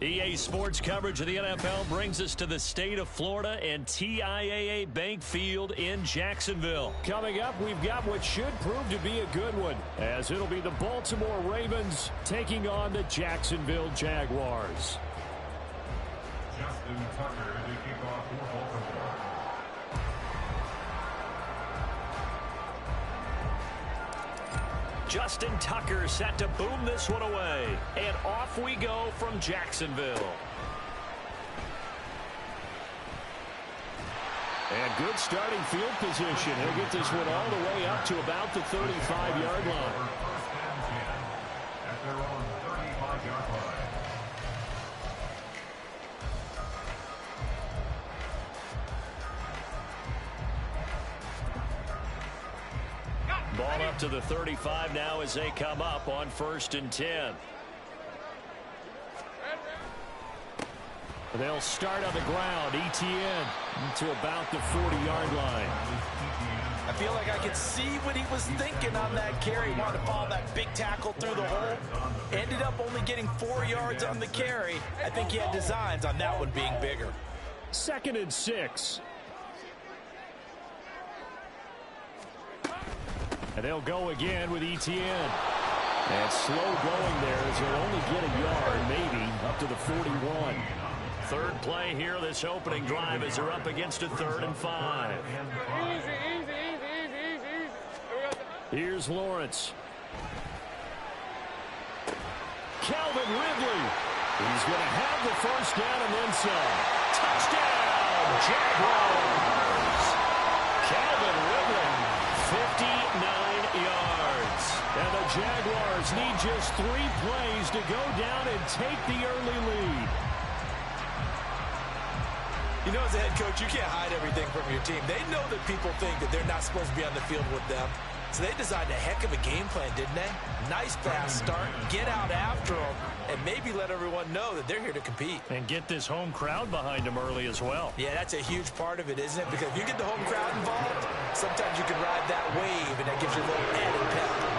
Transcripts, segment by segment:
EA Sports coverage of the NFL brings us to the state of Florida and TIAA Bank Field in Jacksonville. Coming up, we've got what should prove to be a good one, as it'll be the Baltimore Ravens taking on the Jacksonville Jaguars. Justin Tucker to kick off for Baltimore. Justin Tucker set to boom this one away. And off we go from Jacksonville. And good starting field position. He'll get this one all the way up to about the 35-yard line. First and 10 at their own 35-yard line. Ball up to the 35 now as they come up on 1st and 10. They'll start on the ground. ETN to about the 40-yard line. I feel like I could see what he was thinking on that carry. Wanted to follow that big tackle through the hole. Ended up only getting 4 yards on the carry. I think he had designs on that one being bigger. 2nd and 6. And they'll go again with ETN. And slow going there as they'll only get a yard, maybe, up to the 41. Third play here, this opening drive, as they're up against a 3rd and 5. Here's Lawrence. Calvin Ridley. He's going to have the first down and then some. Touchdown, Jaguars! Calvin Ridley, 59 yards. And the Jaguars need just 3 plays to go down and take the early lead. You know, as a head coach, you can't hide everything from your team. They know that people think that they're not supposed to be on the field with them. So they designed a heck of a game plan, didn't they? Nice fast start, get out after them, and maybe let everyone know that they're here to compete. And get this home crowd behind them early as well. Yeah, that's a huge part of it, isn't it? Because if you get the home crowd involved, sometimes you can ride that wave, and that gives you a little added pep.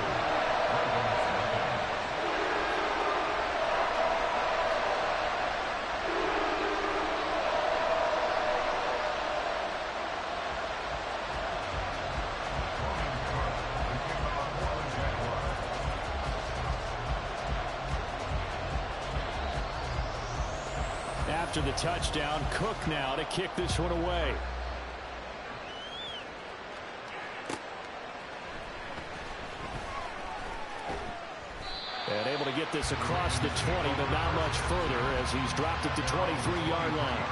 After the touchdown, Cook now to kick this one away. And able to get this across the 20, but not much further as he's dropped at the 23-yard line.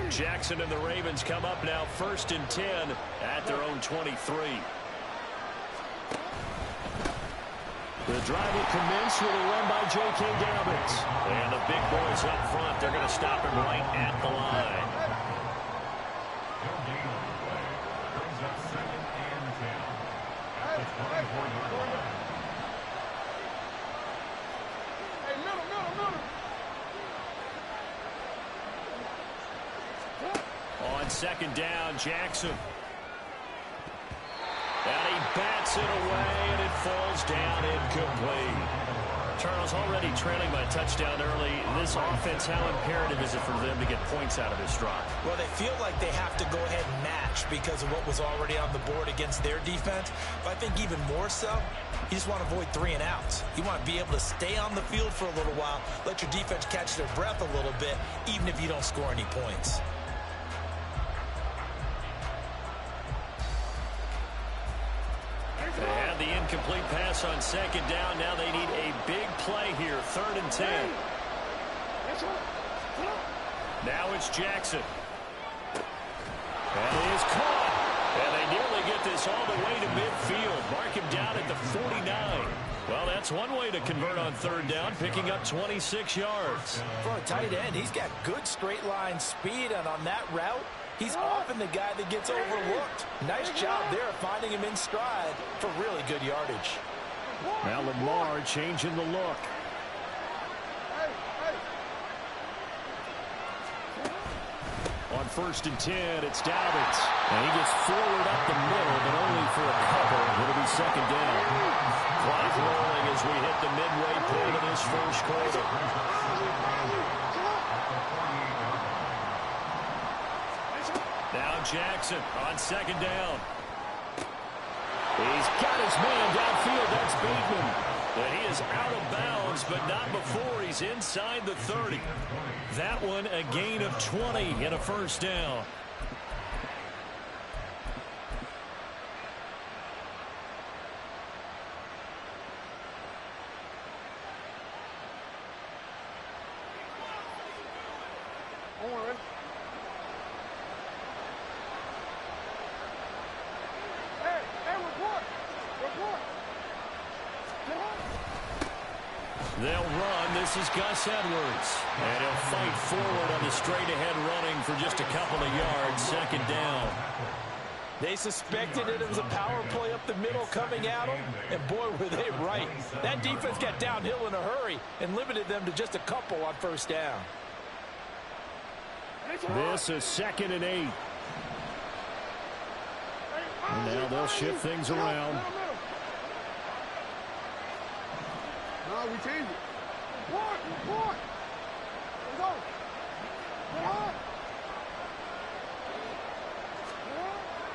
Jackson and the Ravens come up now 1st and 10 at their own 23. The drive will commence with a run by J.K. Dobbins. And the big boys up front, they're going to stop him right at the line. No gain on the play. Brings up 2nd and 10 at the 24-yard line. On 2nd down, Jackson. And he bats it away, and it falls down incomplete. Charles, already trailing by a touchdown early. This offense, how imperative is it for them to get points out of this drive? Well, they feel like they have to go ahead and match because of what was already on the board against their defense. But I think even more so, you just want to avoid 3 and outs. You want to be able to stay on the field for a little while, let your defense catch their breath a little bit, even if you don't score any points. They had the incomplete pass on 2nd down. Now they need a big play here. 3rd and 10. Now it's Jackson. And he is caught. And they nearly get this all the way to midfield. Mark him down at the 49. Well, that's one way to convert on 3rd down, picking up 26 yards. For a tight end, he's got good straight line speed, and on that route, he's often the guy that gets overlooked. Nice job there of finding him in stride for really good yardage. Now Lamar changing the look. 1st and 10. It's Dobbins. And he gets forward up the middle, but only for a couple. It'll be 2nd down. Clock rolling as we hit the midway point of this first quarter. Now Jackson on 2nd down. He's got his man downfield. That's Bateman. And he is out of bounds, but not before he's inside the 30. That one a gain of 20 and a 1st down. They'll run. This is Gus Edwards. And he'll fight forward on the straight-ahead running for just a couple of yards. 2nd down. They suspected it was a power play up the middle coming at them, and boy, were they right. That defense got downhill in a hurry and limited them to just a couple on 1st down. This is 2nd and 8. And now they'll shift things around. No, we change it. Report. Let's go.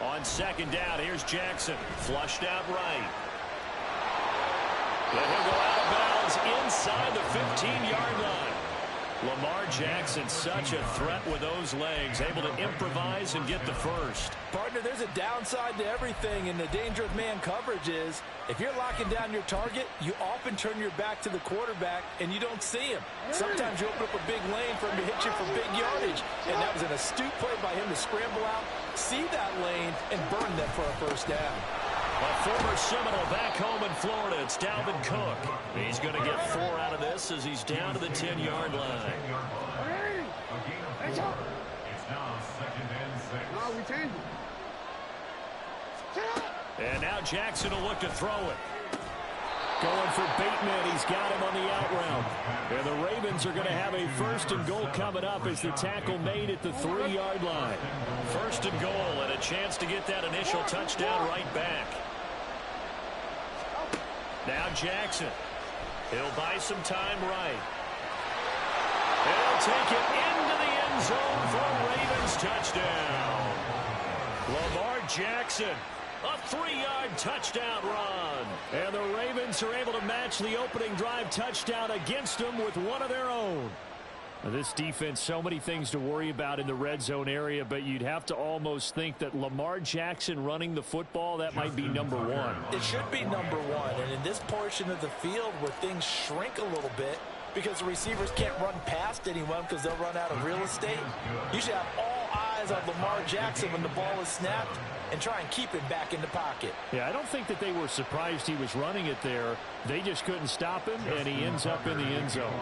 On 2nd down, here's Jackson. Flushed out right. And he'll go out of bounds inside the 15-yard line. Lamar Jackson, such a threat with those legs, able to improvise and get the first. Partner, there's a downside to everything, and the danger of man coverage is if you're locking down your target, you often turn your back to the quarterback and you don't see him. Sometimes you open up a big lane for him to hit you for big yardage, and that was an astute play by him to scramble out, see that lane, and burn them for a 1st down. A former Seminole back home in Florida. It's Dalvin Cook. He's going to get 4 out of this as he's down to the 10-yard line. It's now 2nd and 6. No, we change it. And now Jackson will look to throw it. Going for Bateman. He's got him on the out route. And the Ravens are going to have a 1st and goal coming up as the tackle made at the 3-yard line. 1st and goal and a chance to get that initial touchdown right back. Now Jackson. He'll buy some time right. And he'll take it into the end zone for a Ravens touchdown. Lamar Jackson. A 3-yard touchdown run. And the Ravens are able to match the opening drive touchdown against them with one of their own. Now, this defense, so many things to worry about in the red zone area, but you'd have to almost think that Lamar Jackson running the football, that might be number 1. It should be number 1, and in this portion of the field where things shrink a little bit because the receivers can't run past anyone because they'll run out of real estate, you should have all eyes on Lamar Jackson when the ball is snapped and try and keep it back in the pocket. Yeah, I don't think that they were surprised he was running it there. They just couldn't stop him, and he ends up in the end zone.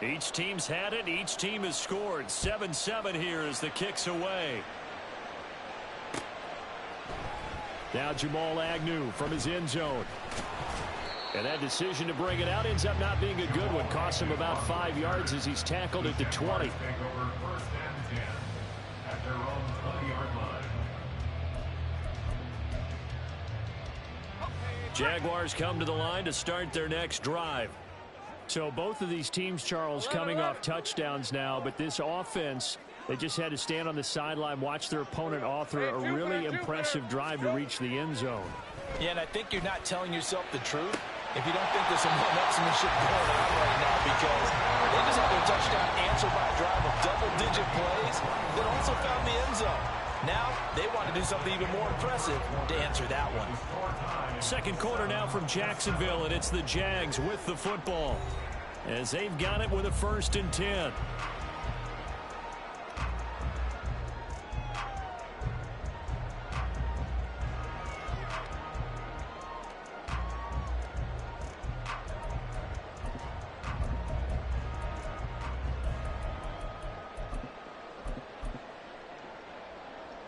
Each team's had it. Each team has scored. 7-7 here as the kick's away. Now Jamal Agnew from his end zone. And that decision to bring it out ends up not being a good one. Costs him about 5 yards as he's tackled at the 20. Jaguars come to the line to start their next drive. So both of these teams, Charles, coming off touchdowns now, but this offense, they just had to stand on the sideline, watch their opponent author a really impressive drive to reach the end zone. Yeah, and I think you're not telling yourself the truth if you don't think there's some one-upsmanship going on right now, because they just had their touchdown answered by a drive of double-digit plays that also found the end zone. Now they want to do something even more impressive to answer that one. Second quarter now from Jacksonville, and it's the Jags with the football as they've got it with a 1st and 10.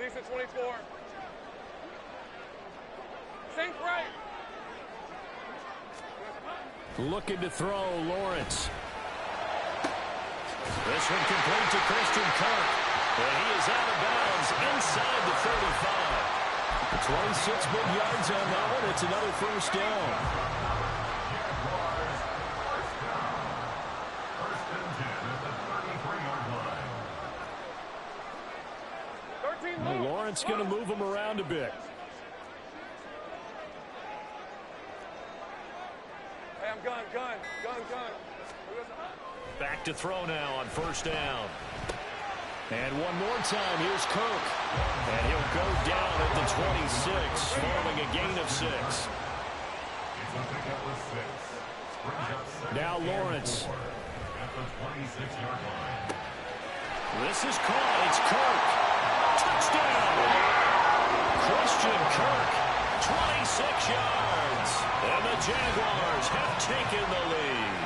Lisa 24. Think right. Looking to throw, Lawrence. This one complete to Christian Kirk. And he is out of bounds inside the 35. 26 big yards on that one. It's another first down. Jaguars, first down. First and 10 at the 33-yard line. 13 more. Lawrence going to move him around a bit. Hey, I'm gun. Back to throw now on first down. And one more time, here's Kirk. And he'll go down at the 26, following a gain of 6. It's a pickup of 6. Now Lawrence. At the 26-yard line. This is caught. It's Kirk. Touchdown. Christian Kirk, 26 yards. And the Jaguars have taken the lead.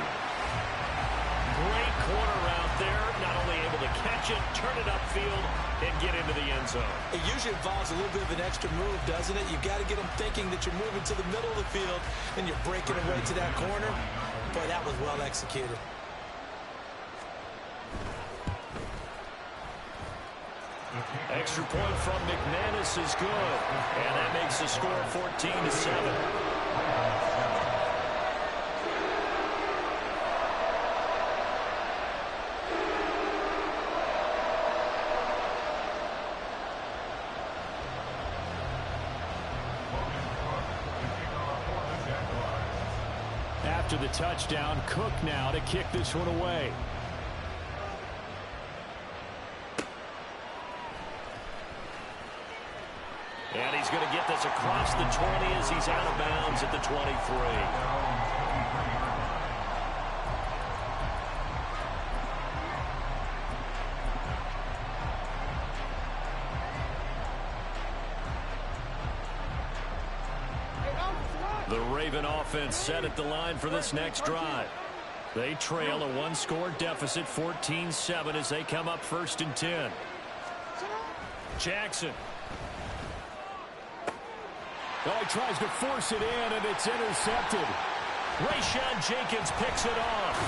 Great corner out there. Not only able to catch it, turn it upfield, and get into the end zone. It usually involves a little bit of an extra move, doesn't it? You've got to get them thinking that you're moving to the middle of the field, and you're breaking away to that corner. Boy, that was well executed. Extra point from McManus is good. And that makes the score 14-7. After the touchdown, Cook now to kick this one away. And he's going to get this across the 20 as he's out of bounds at the 23. The Raven offense set at the line for this next drive. They trail a one-score deficit, 14-7, as they come up first and 10. Jackson. Oh, he tries to force it in, and it's intercepted. Rayshon Jenkins picks it off.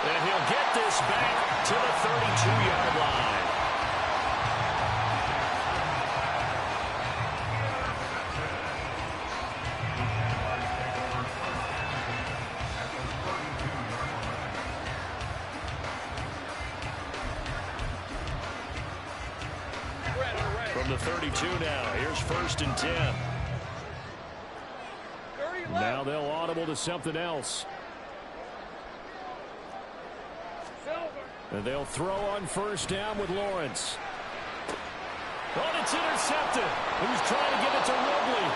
And he'll get this back to the 32-yard line. From the 32 now, here's first and 10. Now they'll audible to something else. And they'll throw on first down with Lawrence. Oh, it's intercepted. He was trying to get it to Ridley.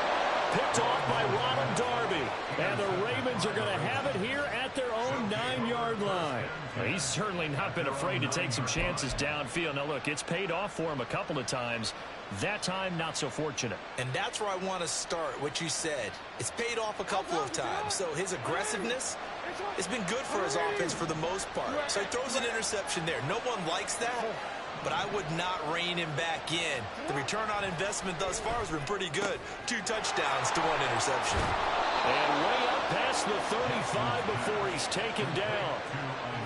Picked off by Ronald Darby. And the Ravens are going to have it here at their own 9-yard line. Well, he's certainly not been afraid to take some chances downfield. Now, look, it's paid off for him a couple of times. That time, not so fortunate. And that's where I want to start, what you said. It's paid off a couple of times. So his aggressiveness has been good for his offense for the most part. So he throws an interception there. No one likes that, but I would not rein him back in. The return on investment thus far has been pretty good. 2 touchdowns to 1 interception. And way up past the 35 before he's taken down.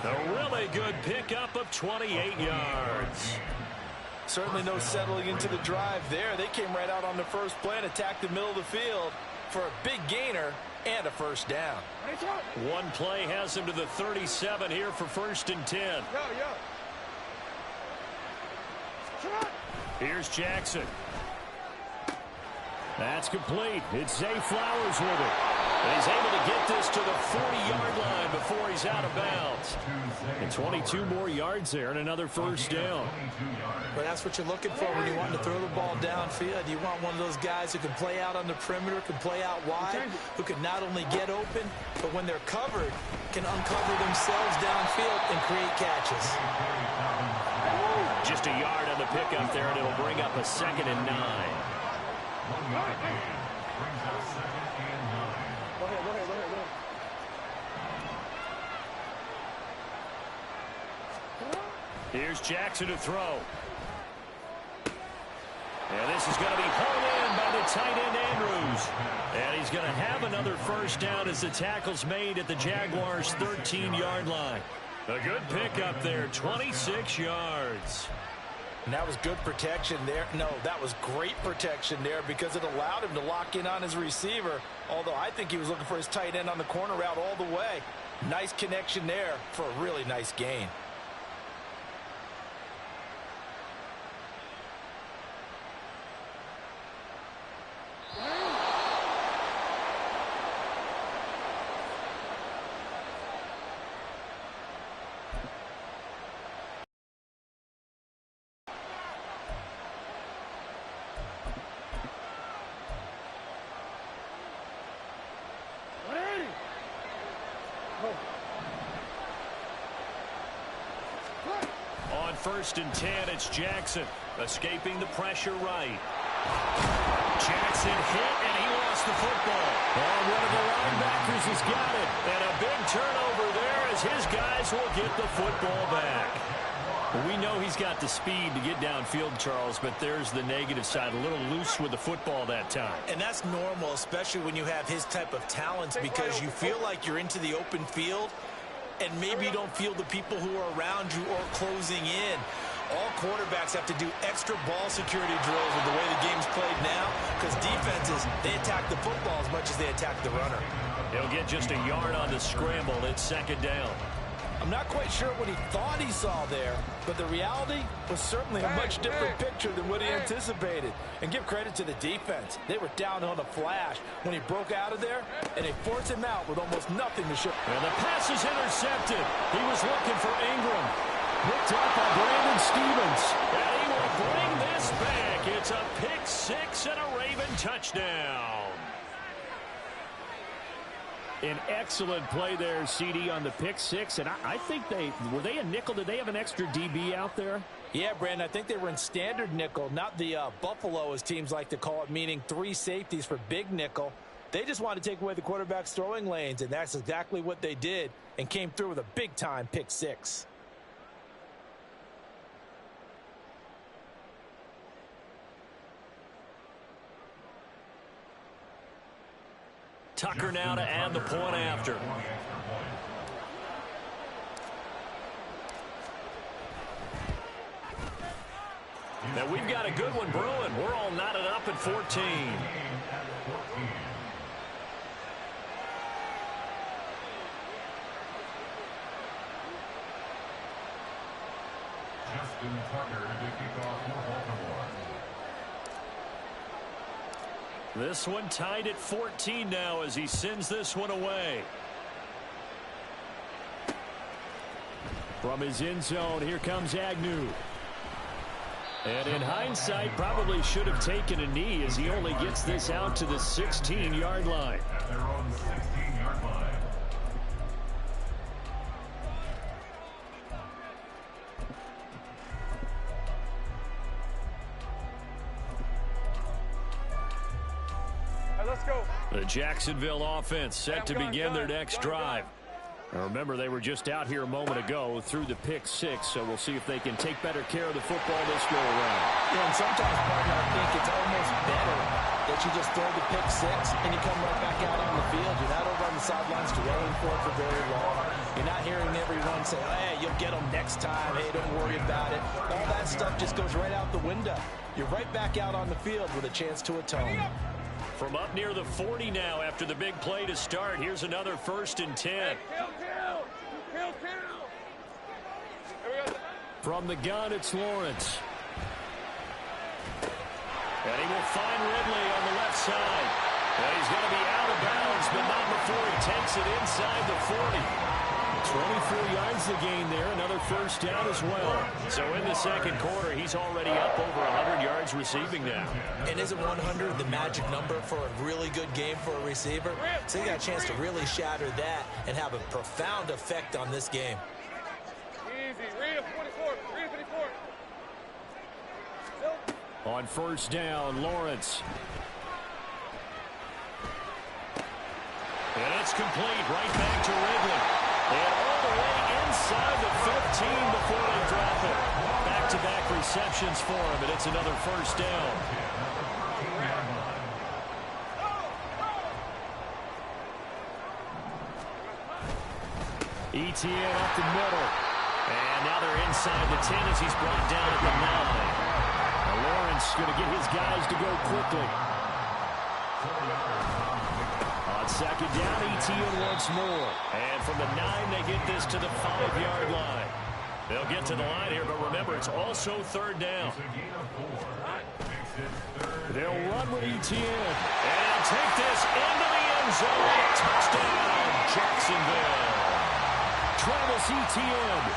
A really good pickup of 28 yards. Certainly no settling into the drive there. They came right out on the first play and attacked the middle of the field for a big gainer and a first down. One play has him to the 37 here for first and 10. Here's Jackson. That's complete. It's Zay Flowers with it. And he's able to get this to the 40-yard line before he's out of bounds. And 22 more yards there and another first down. Well, that's what you're looking for when you want to throw the ball downfield. You want one of those guys who can play out on the perimeter, can play out wide, who can not only get open, but when they're covered, can uncover themselves downfield and create catches. Just a yard on the pickup there, and it'll bring up a 2nd and 9. 1 yard gain brings up 2nd and 9. Go ahead. Here's Jackson to throw. And this is going to be hung in by the tight end Andrews. And he's going to have another first down as the tackle's made at the Jaguars' 13-yard line. A good pickup there, 26 yards. And that was good protection there. No, that was great protection there because it allowed him to lock in on his receiver. Although I think he was looking for his tight end on the corner route all the way. Nice connection there for a really nice gain. On 1st and 10, it's Jackson escaping the pressure right. Jackson hit, and he lost the football. And one of the linebackers has got it. And a big turnover there as his guys will get the football back. Well, we know he's got the speed to get downfield, Charles, but there's the negative side. A little loose with the football that time. And that's normal, especially when you have his type of talents, because you feel like you're into the open field and maybe you don't feel the people who are around you or closing in. All quarterbacks have to do extra ball security drills with the way the game's played now because defenses, they attack the football as much as they attack the runner. He'll get just a yard on the scramble. It's 2nd down. I'm not quite sure what he thought he saw there, but the reality was certainly a much different picture than what he anticipated. And give credit to the defense. They were down on a flash when he broke out of there, and they forced him out with almost nothing to show. And the pass is intercepted. He was looking for Ingram. Picked up by Brandon Stevens. And he will bring this back. It's a pick 6 and a Raven touchdown. An excellent play there, CD, on the pick 6. And I think were they a nickel? Did they have an extra DB out there? Yeah, Brandon, I think they were in standard nickel, not the Buffalo, as teams like to call it, meaning 3 safeties for big nickel. They just wanted to take away the quarterback's throwing lanes, and that's exactly what they did and came through with a big-time pick 6. Tucker now to add the point after. Now we've got a good one brewing. We're all knotted up at 14. Justin Tucker to kick off for Baltimore. This one tied at 14 now as he sends this one away. From his end zone, here comes Agnew. And in hindsight, probably should have taken a knee as he only gets this out to the 16-yard line. At their own 16-yard line. Let's go. The Jacksonville offense set to begin their next drive. Now remember, they were just out here a moment ago through the pick 6, so we'll see if they can take better care of the football this go around. Yeah, and sometimes, partner, I think it's almost better that you just throw the pick 6 and you come right back out on the field. You're not over on the sidelines dwelling for it for very long. You're not hearing everyone say, hey, you'll get them next time. Hey, don't worry about it. All that stuff just goes right out the window. You're right back out on the field with a chance to atone. From up near the 40 now after the big play to start. Here's another 1st and 10. Kill. From the gun, it's Lawrence. And he will find Ridley on the left side. And he's going to be out of bounds, but not before he takes it inside the 40. 24 yards to gain there, another first down as well. So in the second quarter, he's already up over 100 yards receiving now. And isn't 100 the magic number for a really good game for a receiver? So you got a chance to really shatter that and have a profound effect on this game. Easy. Read 44. Read 54. On first down, Lawrence. And it's complete right back to Ridley. And all the way inside the 15 before they drop it. Back-to-back receptions for him, and it's another first down. ETN up the middle. And now they're inside the 10 as he's brought down at the 9. Now Lawrence going to get his guys to go quickly. On second down, ETN once more. And from the 9, they get this to the 5-yard line. They'll get to the line here, but remember, it's also third down. They'll run with ETN. And take this into the end zone. Touchdown, Jacksonville. Travis Etienne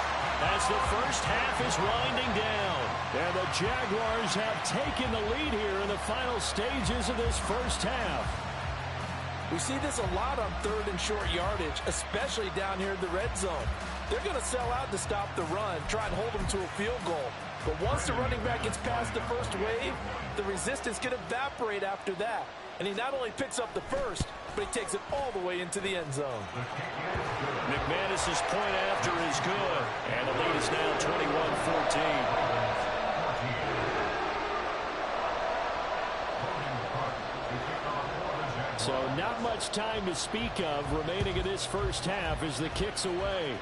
as the first half is winding down. And the Jaguars have taken the lead here in the final stages of this first half. We see this a lot on third and short yardage, especially down here in the red zone. They're going to sell out to stop the run, try and hold them to a field goal. But once the running back gets past the first wave, the resistance can evaporate after that. And he not only picks up the first, but he takes it all the way into the end zone. McManus's point after is good. And the lead is now 21-14. So not much time to speak of remaining in this first half as the kick's away.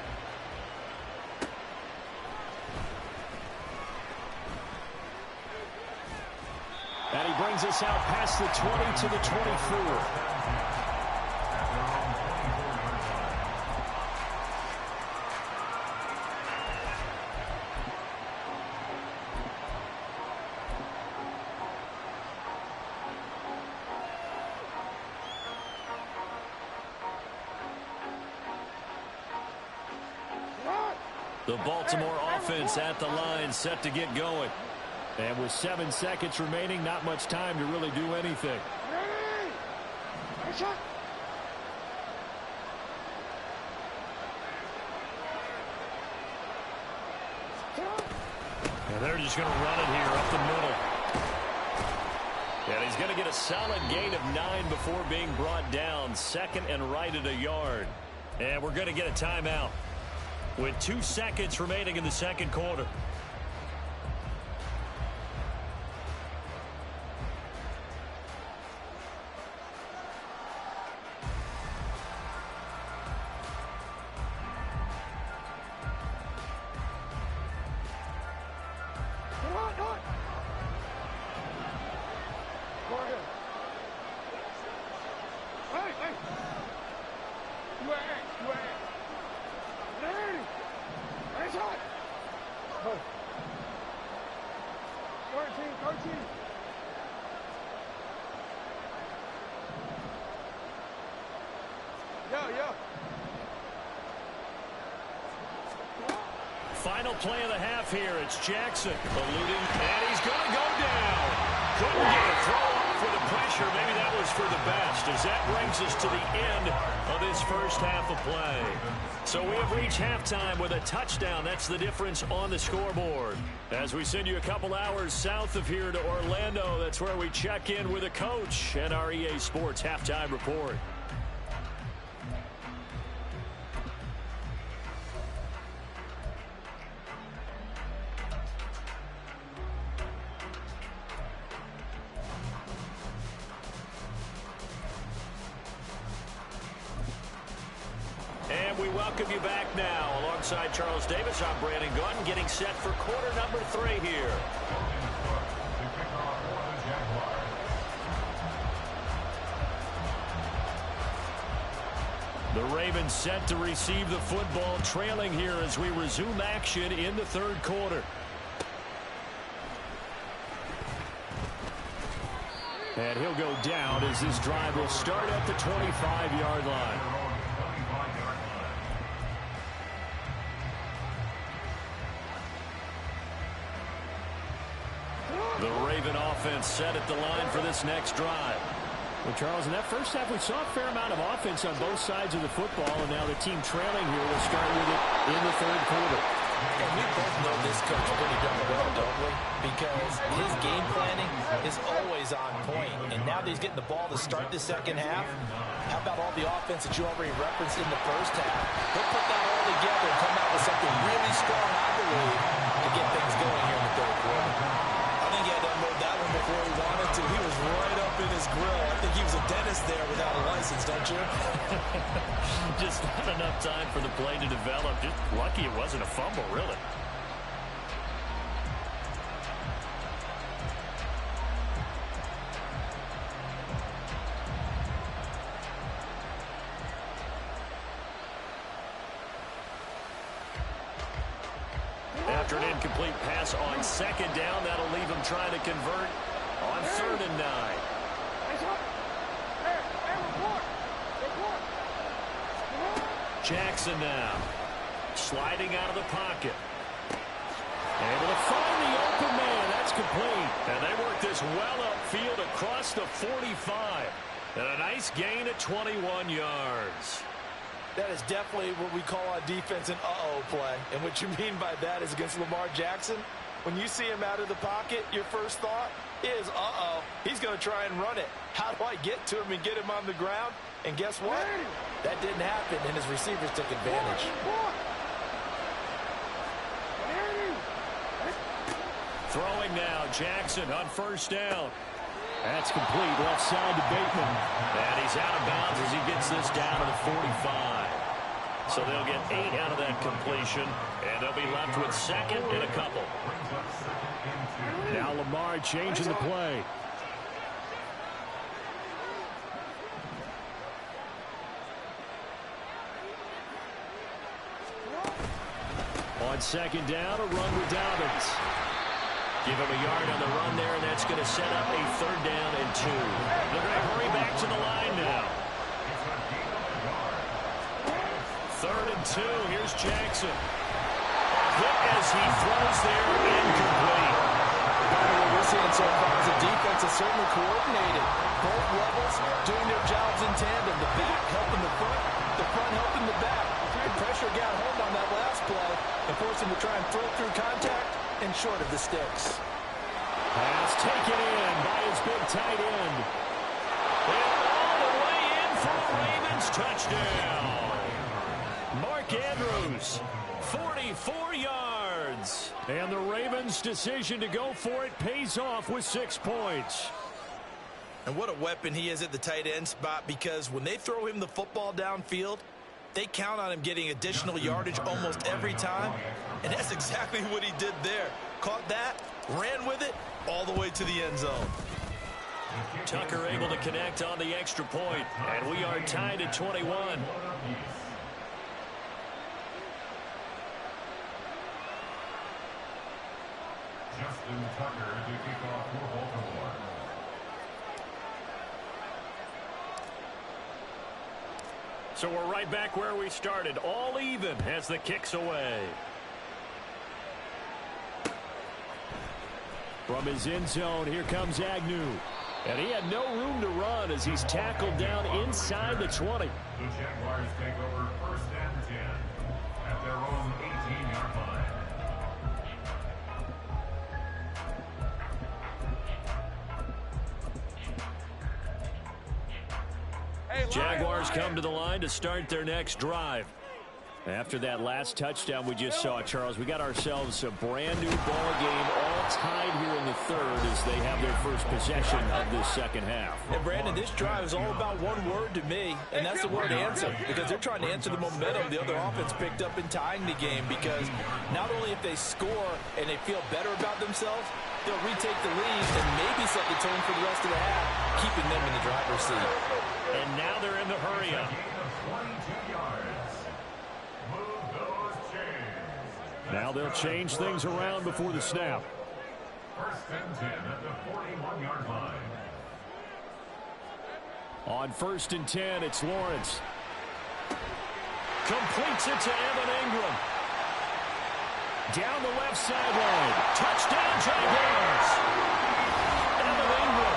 And he brings us out past the 20 to the 24. The Baltimore offense at the line, set to get going. And with 7 seconds remaining, not much time to really do anything. And they're just going to run it here up the middle. And he's going to get a solid gain of 9 before being brought down. Second and right at a yard. And we're going to get a timeout with 2 seconds remaining in the second quarter. Final play of the half here. It's Jackson eluding, and he's going to go down. Couldn't get a throw off with the pressure. Maybe that was for the best, as that brings us to the end of this first half of play. So we have reached halftime with a touchdown. That's the difference on the scoreboard. As we send you a couple hours south of here to Orlando, that's where we check in with a coach and our EA Sports halftime report. We welcome you back now. Alongside Charles Davis, I'm Brandon Gunn, getting set for quarter number 3 here. The Ravens set to receive the football, trailing here as we resume action in the third quarter. And he'll go down as this drive will start at the 25-yard line. The Raven offense set at the line for this next drive. Well, Charles, in that first half, we saw a fair amount of offense on both sides of the football, and now the team trailing here will start with it in the third quarter. And we both know this coach pretty darn well, don't we? Because his game planning is always on point. And now that he's getting the ball to start the second half, how about all the offense that you already referenced in the first half? He'll put that all together and come out with something really strong, I believe, to get things going here in the third quarter. I think he had to unload that one before he wanted to. He was right up in his his grill. I think he was a dentist there without a license, don't you? Just not enough time for the play to develop. Just lucky it wasn't a fumble, really. After an incomplete pass on second down, that'll leave him trying to convert on 3rd and 9. Jackson now sliding out of the pocket. Able to find the open man. That's complete. And they work this well upfield across the 45. And a nice gain of 21 yards. That is definitely what we call on defense an uh-oh play. And what you mean by that is against Lamar Jackson, when you see him out of the pocket, your first thought is, uh-oh, he's going to try and run it. How do I get to him and get him on the ground? And guess what? That didn't happen, and his receivers took advantage. Throwing now, Jackson on 1st down. That's complete, left side to Bateman. And he's out of bounds as he gets this down to the 45. So they'll get 8 out of that completion, and they'll be left with 2nd and a couple. Now Lamar changing the play. On 2nd down, a run with Dobbins. Give him a yard on the run there, and that's going to set up a 3rd down and 2. They're going to hurry back to the line now. 3rd and 2. Here's Jackson. Hit as he throws there, incomplete. What we're seeing so far is the defense is certainly coordinated. Both levels doing their jobs in tandem. The back helping the front helping the back. The pressure got home on that last play and forced him to try and throw through contact and short of the sticks. Pass taken in by his big tight end. And all the way in for a Ravens touchdown. Mark Andrews, 44 yards. And the Ravens' decision to go for it pays off with 6 points. And what a weapon he is at the tight end spot, because when they throw him the football downfield, they count on him getting additional yardage almost every time. And that's exactly what he did there. Caught that, ran with it, all the way to the end zone. Tucker able to connect on the extra point, and we are tied at 21. Justin Tucker to kick off for Baltimore. So we're right back where we started, all even as the kick's away. From his end zone, here comes Agnew. And he had no room to run as he's tackled down inside the 20. The Jaguars take over 1st and 10 at their own 18-yard line. Jaguars come to the line to start their next drive. After that last touchdown we just saw, Charles, we got ourselves a brand new ball game, all tied here in the 3rd as they have their first possession of this 2nd half. And Brandon, this drive is all about one word to me, and that's the word answer, because they're trying to answer the momentum the other offense picked up in tying the game, because not only if they score and they feel better about themselves, they'll retake the lead and maybe set the tone for the rest of the half, keeping them in the driver's seat. And now they're in the hurry-up. Now they'll change things around before the snap. 1st and 10 at the 41-yard line. On 1st and 10, it's Lawrence. Completes it to Evan Ingram. Down the left sideline. Touchdown, Jaguars. Evan Ingram,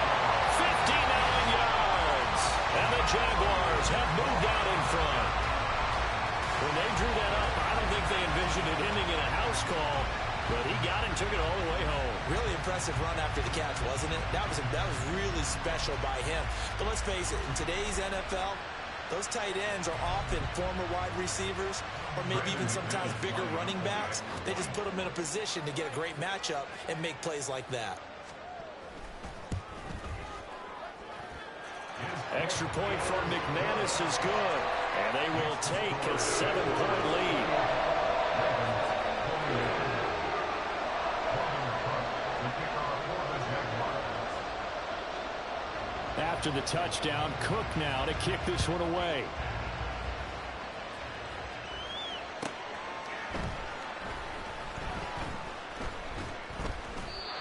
59 yards. And the Jaguars have moved out in front. When they drew that up, I don't think they envisioned it ending in a house call, but he got it and took it all the way home. Really impressive run after the catch, wasn't it? That was really special by him. But let's face it, in today's NFL, those tight ends are often former wide receivers or maybe even sometimes bigger running backs. They just put them in a position to get a great matchup and make plays like that. Extra point for McManus is good, and they will take a 7-point lead. After the touchdown, Cook now to kick this one away.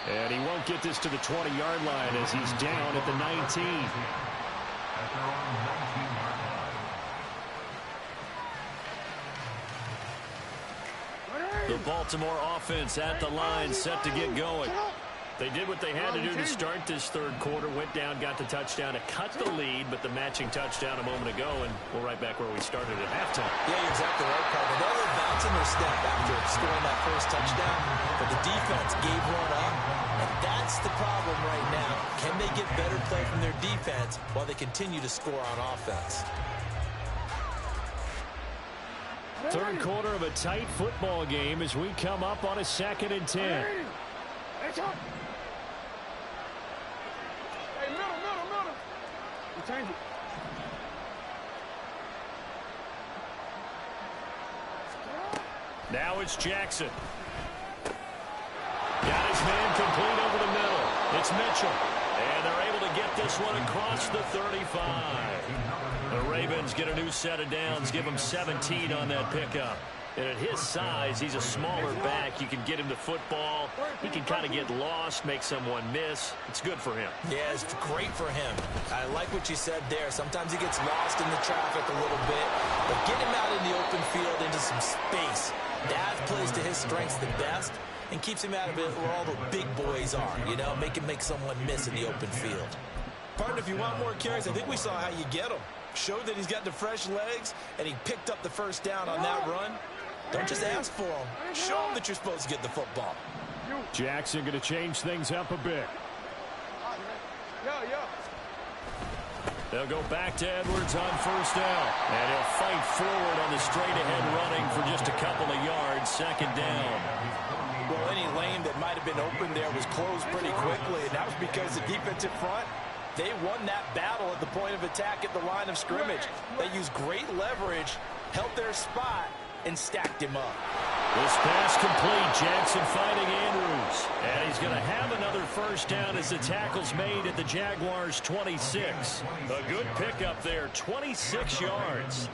And he won't get this to the 20-yard line as he's down at the 19. The Baltimore offense at the line, set to get going. They did what they had to do to start this third quarter. Went down, got the touchdown to cut the lead, but the matching touchdown a moment ago, and we're right back where we started at halftime. Yeah, you're exactly right, Carter. They were bouncing their step after scoring that first touchdown, but the defense gave one up, and that's the problem right now. Can they get better play from their defense while they continue to score on offense? Third quarter of a tight football game as we come up on a 2nd and 10. Hey, middle. You change it. Now it's Jackson. Got his man complete over the middle. It's Mitchell. And they're able to get this one across the 35. The Ravens get a new set of downs, give him 17 on that pickup. And at his size, he's a smaller back. You can get him to football. He can kind of get lost, make someone miss. It's good for him. Yeah, it's great for him. I like what you said there. Sometimes he gets lost in the traffic a little bit. But get him out in the open field into some space. That plays to his strengths the best and keeps him out of it where all the big boys are, you know, make him make someone miss in the open field. Partner, if you want more carries, I think we saw how you get him. Showed that he's got the fresh legs, and he picked up the first down on that run. Don't just ask for him. Show him that you're supposed to get the football. Jackson going to change things up a bit. They'll go back to Edwards on first down. And he'll fight forward on the straight-ahead running for just a couple of yards. 2nd down. Well, any lane that might have been open there was closed pretty quickly, and that was because the defensive front, they won that battle at the point of attack at the line of scrimmage. They used great leverage, held their spot, and stacked him up. This pass complete. Jackson finding Andrews. And he's going to have another first down as the tackle's made at the Jaguars' 26. A good pickup there, 26 yards.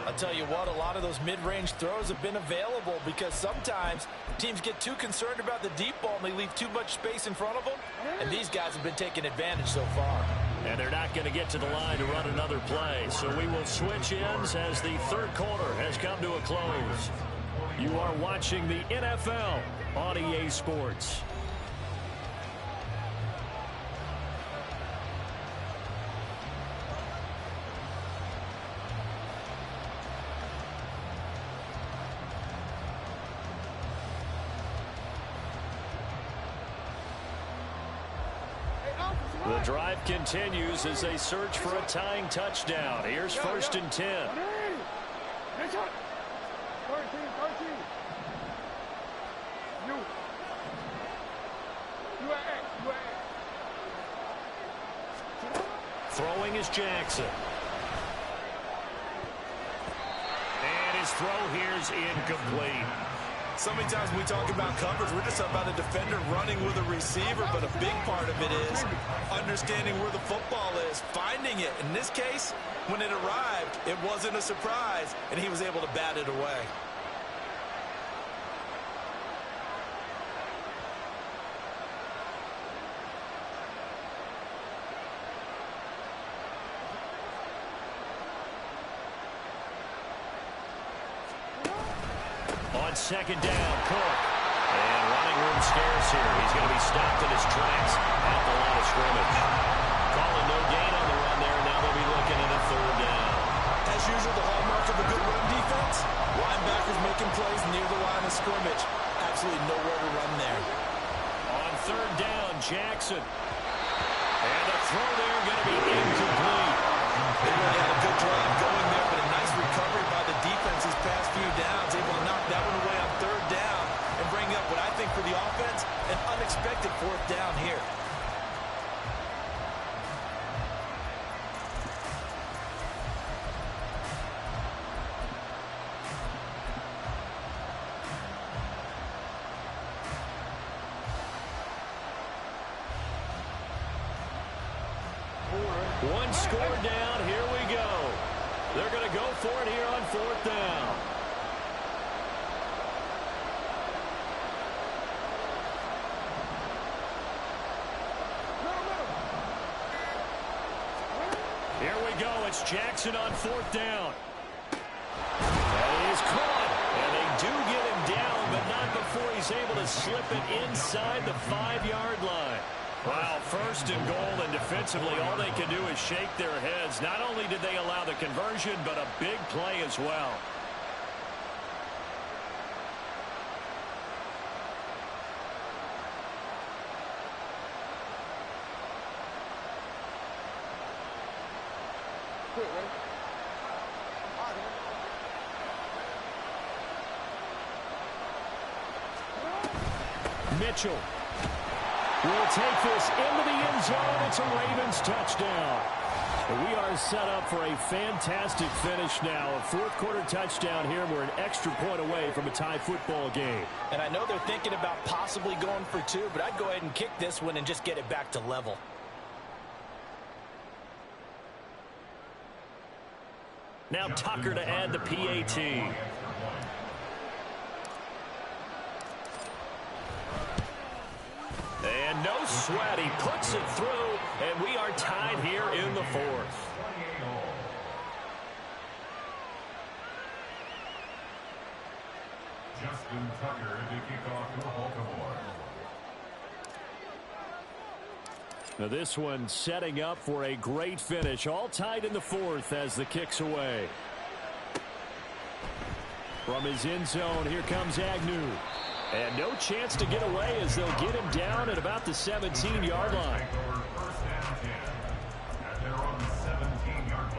I'll tell you what, a lot of those mid-range throws have been available because sometimes teams get too concerned about the deep ball and they leave too much space in front of them. And these guys have been taking advantage so far. And they're not going to get to the line to run another play. So we will switch ends as the third quarter has come to a close. You are watching the NFL on EA Sports. The drive continues as they search for a tying touchdown. Here's 1st and 10. 13. Throwing is Jackson. And his throw here's incomplete. So many times when we talk about coverage, we're just talking about a defender running with a receiver, but a big part of it is understanding where the football is, finding it. In this case, when it arrived, it wasn't a surprise, and he was able to bat it away. On 2nd down, Cook. And running room scarce here. He's going to be stopped in his tracks at the line of scrimmage. Calling no gain on the run there. Now they'll be looking at a 3rd down. As usual, the hallmark of a good run defense, linebackers making plays near the line of scrimmage. Absolutely nowhere to run there. On 3rd down, Jackson. And the throw there going to be incomplete. They really had a good drive going there, but a nice recovery by the defense these past few downs, able to knock that one away on 3rd down and bring up what I think for the offense, an unexpected 4th down here. One score down. Here we go. They're going to go for it here on 4th down. Here we go. It's Jackson on 4th down. That is caught. And they do get him down, but not before he's able to slip it inside the 5-yard line. Wow, 1st and goal, and defensively all they can do is shake their heads. Not only did they allow the conversion, but a big play as well. Mitchell will take this into the end zone. It's a Ravens touchdown. And we are set up for a fantastic finish now. A 4th-quarter touchdown here. We're an extra point away from a tie football game. And I know they're thinking about possibly going for 2, but I'd go ahead and kick this one and just get it back to level. Now Tucker to add the PAT. And no sweat. He puts it through, and we are tied here in the 4th. Justin Tucker to kick off for Baltimore. Now this one setting up for a great finish. All tied in the 4th as the kick's away. From his end zone, here comes Agnew. And no chance to get away as they'll get him down at about the 17-yard line. First down 10. And they're on the 17-yard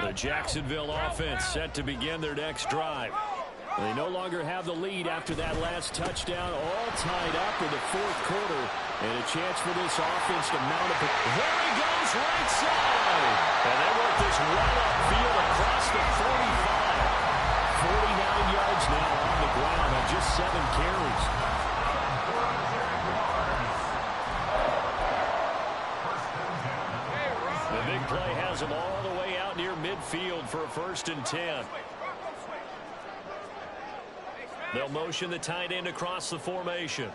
line. The Jacksonville offense set to begin their next drive. They no longer have the lead after that last touchdown, all tied up in the 4th quarter. And a chance for this offense to mount up. There he goes, right side. And they work this right upfield across the 45. 49 yards now on the ground on just 7 carries. The big play has him all the way out near midfield for a 1st and 10. They'll motion the tight end across the formation.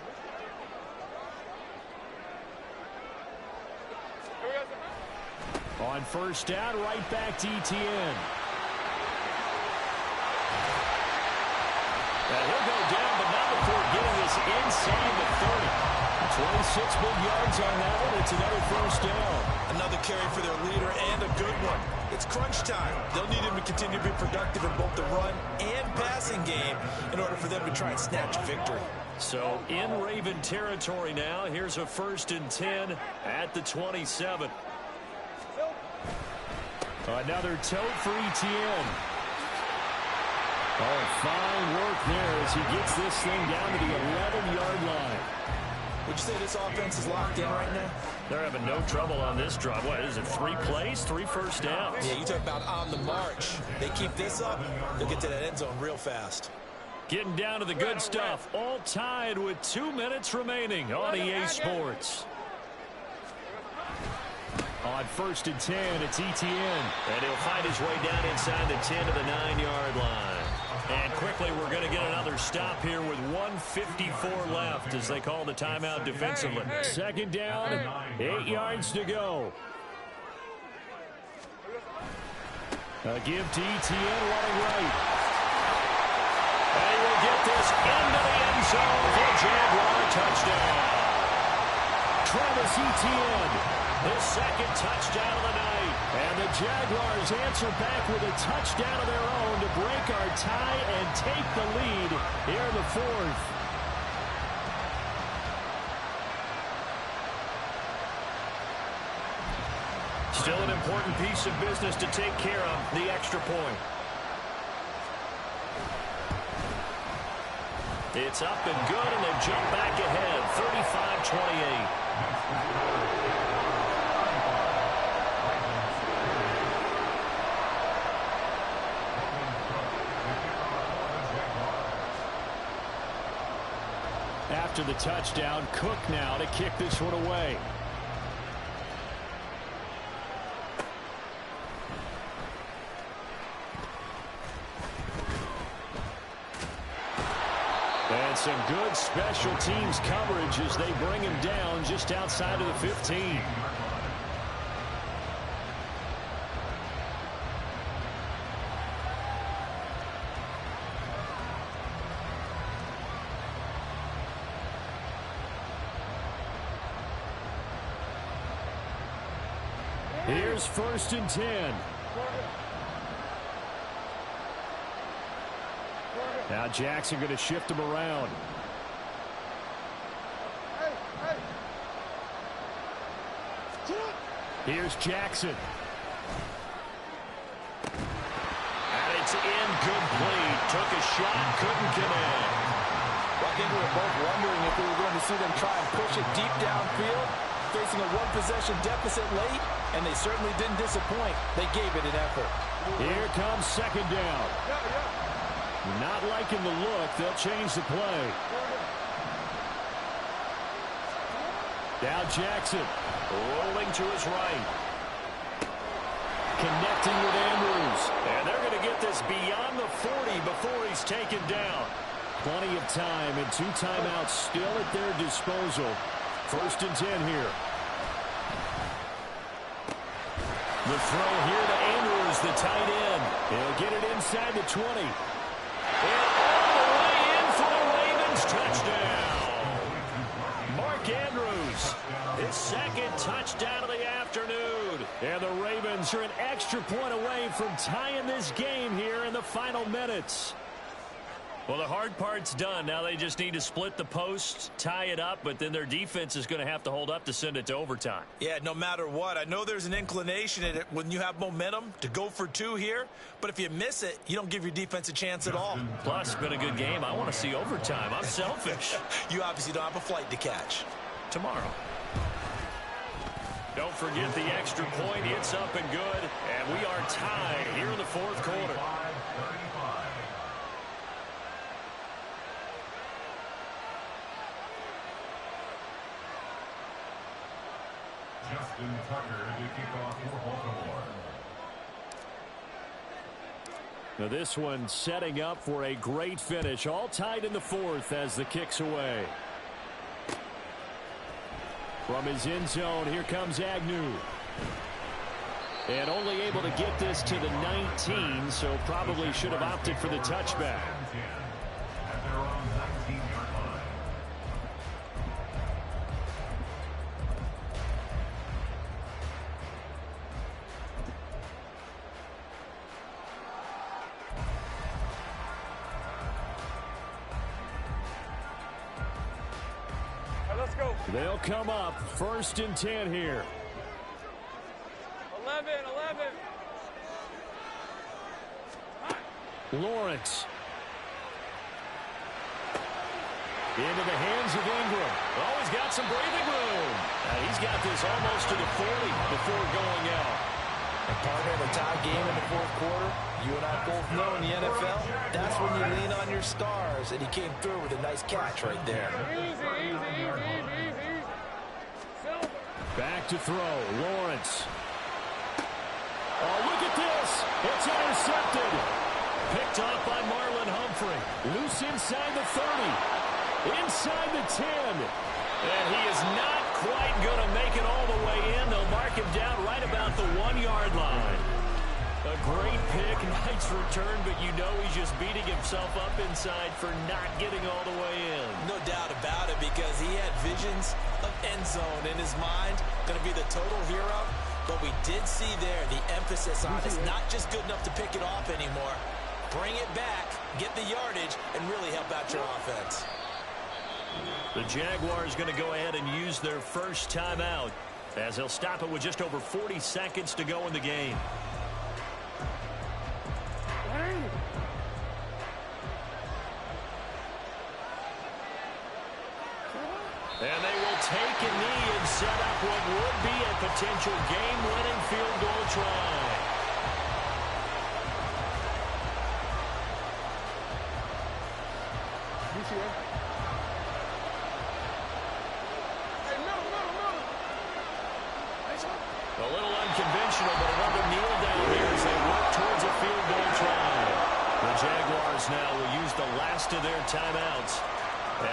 On 1st down, right back to ETN. And he'll go down, but not before getting this inside the 30. 26 big yards on that one. It's another 1st down. Another carry for their leader and a good one. It's crunch time. They'll need him to continue to be productive in both the run and passing game in order for them to try and snatch victory. So in Raven territory now. Here's a 1st and 10 at the 27. Another tote for ETN. Oh, fine work there as he gets this thing down to the 11-yard line. Would you say this offense is locked in right now? They're having no trouble on this drive. What is it, 3 plays, 3 first downs? Yeah, you talk about on the march. They keep this up, they'll get to that end zone real fast. Getting down to the good stuff. All tied with 2 minutes remaining on EA Sports. On 1st and 10, it's ETN. And he'll find his way down inside the 10 to the 9-yard line. And quickly, we're going to get another stop here with 1:54 left as they call the timeout defensively. 2nd down, 8 yards to go. A give to ETN running right. And he will get this into the end zone for a Jaguar touchdown. Travis Etienne, his 2nd touchdown of the night. And the Jaguars answer back with a touchdown of their own to break our tie and take the lead here in the 4th. Still an important piece of business to take care of, the extra point. It's up and good, and they jump back ahead, 35-28. After the touchdown, Cook now to kick this one away. And some good special teams coverage as they bring him down just outside of the 15. Here's 1st and 10. Now Jackson going to shift him around. Here's Jackson. And it's incomplete. Took a shot, couldn't connect. Well, I think we were both wondering if we were going to see them try and push it deep downfield, facing a one-possession deficit late, and they certainly didn't disappoint. They gave it an effort. Here comes 2nd down. Not liking the look. They'll change the play. Now Jackson rolling to his right. Connecting with Andrews. And they're going to get this beyond the 40 before he's taken down. Plenty of time and 2 timeouts still at their disposal. 1st and 10 here. The throw here to Andrews, the tight end. He'll get it inside the 20. And all the way in for the Ravens touchdown. Mark Andrews, his 2nd touchdown of the afternoon. And the Ravens are an extra point away from tying this game here in the final minutes. Well, the hard part's done. Now they just need to split the posts, tie it up, but then their defense is going to have to hold up to send it to overtime. Yeah, no matter what. I know there's an inclination in it when you have momentum to go for 2 here, but if you miss it, you don't give your defense a chance at all. Plus, it's been a good game. I want to see overtime. I'm selfish. You obviously don't have a flight to catch. Tomorrow. Don't forget the extra point. It's up and good, and we are tied here in the 4th quarter. Justin Tucker to kick off for Baltimore. Now this one setting up for a great finish. All tied in the 4th as the kick's away. From his end zone, here comes Agnew. And only able to get this to the 19, so probably should have opted for the touchback. At their own 19-yard line. Let's go. They'll come up 1st and 10 here. 11. Lawrence. Into the hands of Ingram. Oh, he's got some breathing room. He's got this almost to the 40 before going out. And partner, the tie game in the 4th quarter, you and I both know in the NFL, that's when you lean on your stars, and he came through with a nice catch right there. Easy. Silver. Back to throw. Lawrence. Oh, look at this. It's intercepted. Picked off by Marlon Humphrey. Loose inside the 30. Inside the 10. And he is not quite going to make it all the way in. They'll mark him down right about the 1-yard line. A great pick, nice return, but you know he's just beating himself up inside for not getting all the way in. No doubt about it, because he had visions of end zone in his mind. Going to be the total hero. But we did see there the emphasis on it's not just good enough to pick it off anymore. Bring it back, get the yardage, and really help out your offense. The Jaguars going to go ahead and use their first timeout as they'll stop it with just over 40 seconds to go in the game. And they will take a knee and set up what would be a potential game-winning field goal try. A little unconventional, but another kneel down here as they work towards a field goal try. The Jaguars now will use the last of their timeouts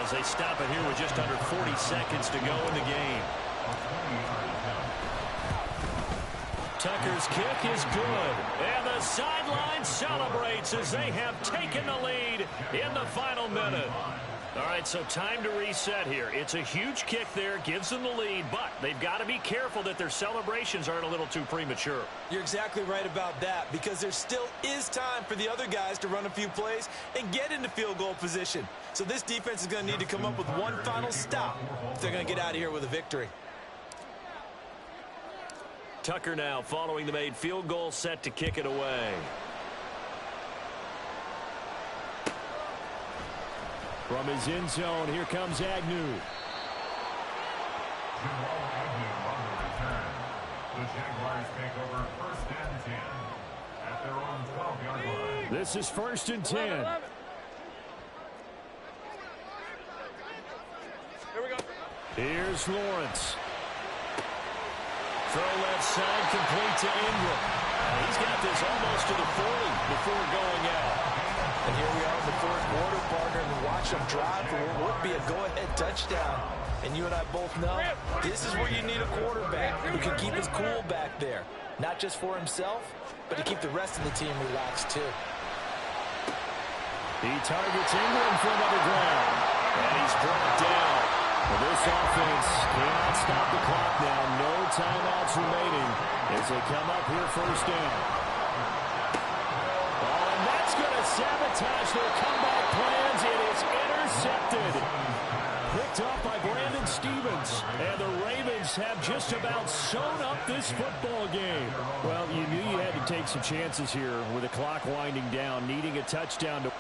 as they stop it here with just under 40 seconds to go in the game. Tucker's kick is good. And the sideline celebrates as they have taken the lead in the final minute. All right, so time to reset here. It's a huge kick there, gives them the lead, but they've got to be careful that their celebrations aren't a little too premature. You're exactly right about that, because there still is time for the other guys to run a few plays and get into field goal position. So this defense is going to need to come up with one final stop if they're going to get out of here with a victory. Tucker now following the made field goal, set to kick it away. From his end zone, here comes Agnew. The Jaguars take over 1st and 10 at their own 12-yard line. This is 1st and 10. Here we go. Here's Lawrence. Throw left side, complete to Ingram. He's got this almost to the 40 before going out. And here we are in the fourth quarter, partner, and watch them drive for what would be a go-ahead touchdown. And you and I both know this is where you need a quarterback who can keep his cool back there. Not just for himself, but to keep the rest of the team relaxed, too. He targets Ingram for another ground. And he's brought down. Well, this offense cannot stop the clock now. No timeouts remaining as they come up here 1st down. Oh, and that's going to sabotage their comeback plans. It is intercepted. Picked up by Brandon Stevens. And the Ravens have just about sewn up this football game. Well, you knew you had to take some chances here with the clock winding down, needing a touchdown to...